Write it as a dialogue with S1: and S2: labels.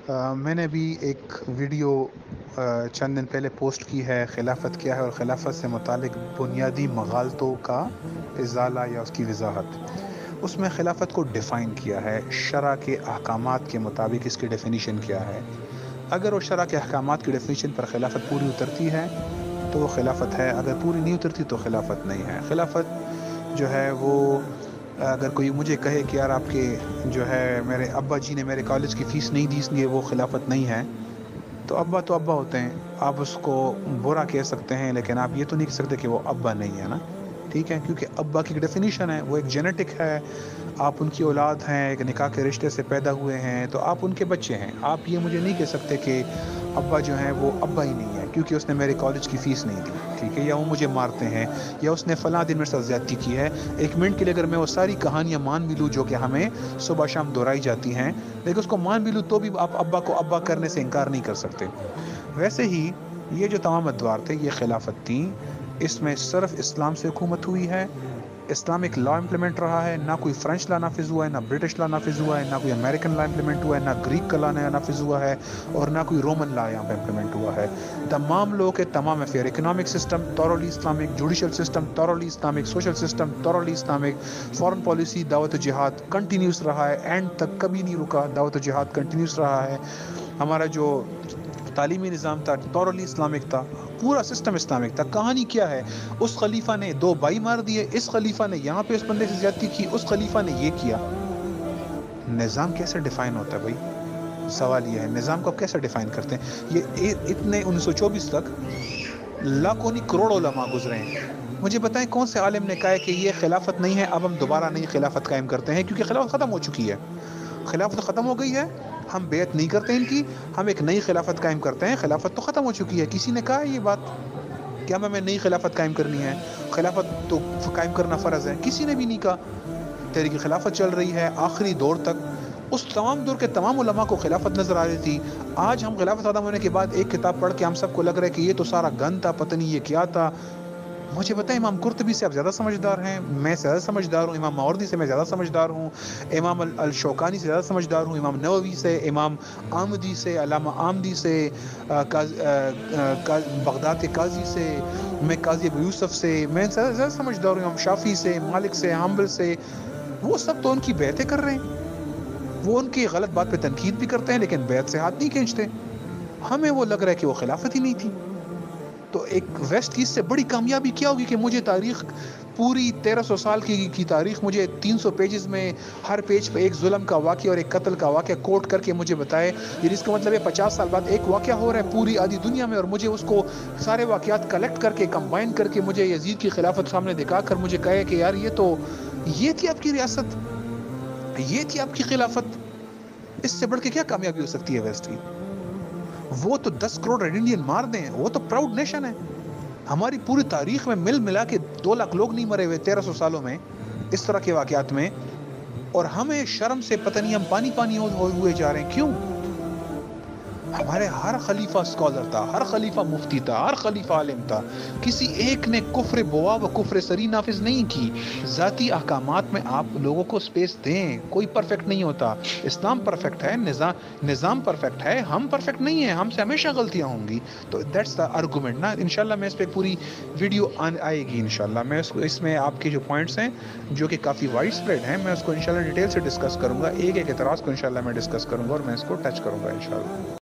S1: میں نے ابھی ایک ویڈیو چند دن پہلے پوسٹ کی ہے، خلافت کیا ہے اور خلافت سے متعلق بنیادی مغالطوں کا ازالہ یا اس کی وضاحت۔ اس میں خلافت کو ڈیفائن کیا ہے، شرع کے احکامات کے مطابق اس کی ڈیفینیشن کیا ہے۔ اگر وہ شرع کے احکامات کی ڈیفینیشن پر خلافت پوری اترتی ہے تو وہ خلافت ہے، اگر پوری نہیں اترتی تو خلافت نہیں ہے۔ خلافت جو ہے وہ، اگر کوئی مجھے کہے کہ یار آپ کے جو ہے میرے ابا جی نے میرے کالج کی فیس نہیں دی اس لیے وہ خلافت نہیں ہے، تو ابا ہوتے ہیں، آپ اس کو برا کہہ سکتے ہیں لیکن آپ یہ تو نہیں کہہ سکتے کہ وہ ابا نہیں ہے نا، ٹھیک ہے، کیونکہ ابا کی ڈیفینیشن ہے، وہ ایک جینیٹک ہے، آپ ان کی اولاد ہیں، ایک نکاح کے رشتے سے پیدا ہوئے ہیں تو آپ ان کے بچے ہیں۔ آپ یہ مجھے نہیں کہہ سکتے کہ ابا جو ہیں وہ ابا ہی نہیں ہے کیونکہ اس نے میرے کالج کی فیس نہیں دی، ٹھیک ہے، یا وہ مجھے مارتے ہیں، یا اس نے فلاں دن میرے ساتھ زیادتی کی ہے۔ ایک منٹ کے لیے اگر میں وہ ساری کہانیاں مان بھی لوں جو کہ ہمیں صبح شام دہرائی جاتی ہیں، لیکن اس کو مان بھی لوں تو بھی آپ ابا کو ابا کرنے سے انکار نہیں کر سکتے۔ ویسے ہی یہ جو تمام ادوار تھے یہ خلافت تھیں، اس میں صرف اسلام سے حکومت ہوئی ہے، اسلامک لا امپلیمنٹ رہا ہے، نہ کوئی فرینچ لا نافذ ہوا ہے، نہ برٹش لا نافذ ہوا ہے، نہ کوئی امریکن لا امپلیمنٹ ہوا ہے، نہ گریک کا لا نافذ ہوا ہے، اور نہ کوئی رومن لا یہاں پہ امپلیمنٹ ہوا ہے۔ تمام لوگوں کے تمام affair, economic system thoroughly Islamic, judicial system thoroughly Islamic, social system thoroughly Islamic, foreign policy دعوت و جہاد کنٹینیوس رہا ہے، اینڈ تک کبھی نہیں رکا، دعوت و جہاد کنٹینیوس رہا ہے۔ ہمارا جو تعلیمی نظام تھا تورولی اسلامک تھا، پورا سسٹم اسلامک تھا۔ کہانی کیا ہے، اس خلیفہ نے 2 بھائی مار دیے، اس خلیفہ نے یہاں پہ اس بندے سے زیادتی کی، اس خلیفہ نے یہ کیا۔ نظام کیسے ڈیفائن ہوتا ہے بھائی؟ سوال یہ ہے نظام کو آپ کیسے ڈیفائن کرتے ہیں؟ یہ اتنے 1924 تک لاکھوں نہیں کروڑوں علماء گزرے ہیں، مجھے بتائیں کون سے عالم نے کہا ہے کہ یہ خلافت نہیں ہے اب ہم دوبارہ نئی خلافت قائم کرتے ہیں؟ کیونکہ خلافت ختم ہو چکی ہے، خلافت ختم ہو گئی ہے، ہم بیعت نہیں کرتے ان کی، ہم ایک نئی خلافت قائم کرتے ہیں۔ خلافت تو ختم ہو چکی ہے، کسی نے کہا ہے یہ بات کہ ہمیں نئی خلافت قائم کرنی ہے؟ خلافت تو قائم کرنا فرض ہے، کسی نے بھی نہیں کہا۔ تحریک خلافت چل رہی ہے آخری دور تک، اس تمام دور کے تمام علماء کو خلافت نظر آ رہی تھی۔ آج ہم خلافت ختم ہونے کے بعد ایک کتاب پڑھ کے ہم سب کو لگ رہا ہے کہ یہ تو سارا گند تھا، پتہ نہیں یہ کیا تھا۔ مجھے بتائیں امام قرطبی سے آپ زیادہ سمجھدار ہیں، میں زیادہ سمجھدار ہوں، امام ماوردی سے میں زیادہ سمجھدار ہوں، امام الشوکانی سے زیادہ سمجھدار ہوں، امام نووی سے، امام آمدی سے، علامہ آمدی سے، بغداد کے قاضی سے، میں قاضی ابو یوسف سے میں زیادہ سمجھدار ہوں، امام شافعی سے، مالک سے، حنبل سے۔ وہ سب تو ان کی بیعتیں کر رہے ہیں، وہ ان کی غلط بات پہ تنقید بھی کرتے ہیں لیکن بیعت سے ہاتھ نہیں کھینچتے۔ ہمیں وہ لگ رہا ہے کہ وہ خلافت ہی نہیں تھی۔ تو ایک ویسٹ کی اس سے بڑی کامیابی کیا ہوگی کہ مجھے تاریخ پوری 1300 سال کی تاریخ مجھے 300 پیجز میں ہر پیج پہ ایک ظلم کا واقعہ اور ایک قتل کا واقعہ کوٹ کر کے مجھے بتائے، یہ اس کا مطلب ہے 50 سال بعد ایک واقعہ ہو رہا ہے پوری آدھی دنیا میں، اور مجھے اس کو سارے واقعات کلیکٹ کر کے کمبائن کر کے مجھے یزید کی خلافت سامنے دکھا کر مجھے کہے کہ یار یہ تھی آپ کی ریاست، یہ تھی آپ کی خلافت۔ اس سے بڑھ کے کیا کامیابی ہو سکتی ہے ویسٹ کی؟ وہ تو 10 کروڑ ریڈ انڈین مار دیں، وہ تو پراؤڈ نیشن ہے۔ ہماری پوری تاریخ میں مل ملا کے 2 لاکھ لوگ نہیں مرے ہوئے 1300 سالوں میں اس طرح کے واقعات میں، اور ہمیں شرم سے پتہ نہیں ہم پانی ہوئے جا رہے ہیں، کیوں؟ ہمارے ہر خلیفہ اسکالر تھا، ہر خلیفہ مفتی تھا، ہر خلیفہ عالم تھا، کسی ایک نے کفر بوا و کفر سری نافذ نہیں کی۔ ذاتی احکامات میں آپ لوگوں کو سپیس دیں، کوئی پرفیکٹ نہیں ہوتا، اسلام پرفیکٹ ہے، نظام پرفیکٹ ہے، ہم پرفیکٹ نہیں ہیں، ہم سے ہمیشہ غلطیاں ہوں گی۔ تو دیٹس دا آرگومنٹ نا۔ انشاءاللہ میں اس پہ پوری ویڈیو آئے گی انشاءاللہ، میں اس میں آپ کے جو پوائنٹس ہیں جو کہ کافی وائڈ اسپریڈ ہیں، میں اس کو انشاءاللہ ڈیٹیل سے ڈسکس کروں گا، ایک اعتراض کو انشاءاللہ میں ڈسکس کروں گا اور میں اس کو ٹچ کروں گا انشاءاللہ۔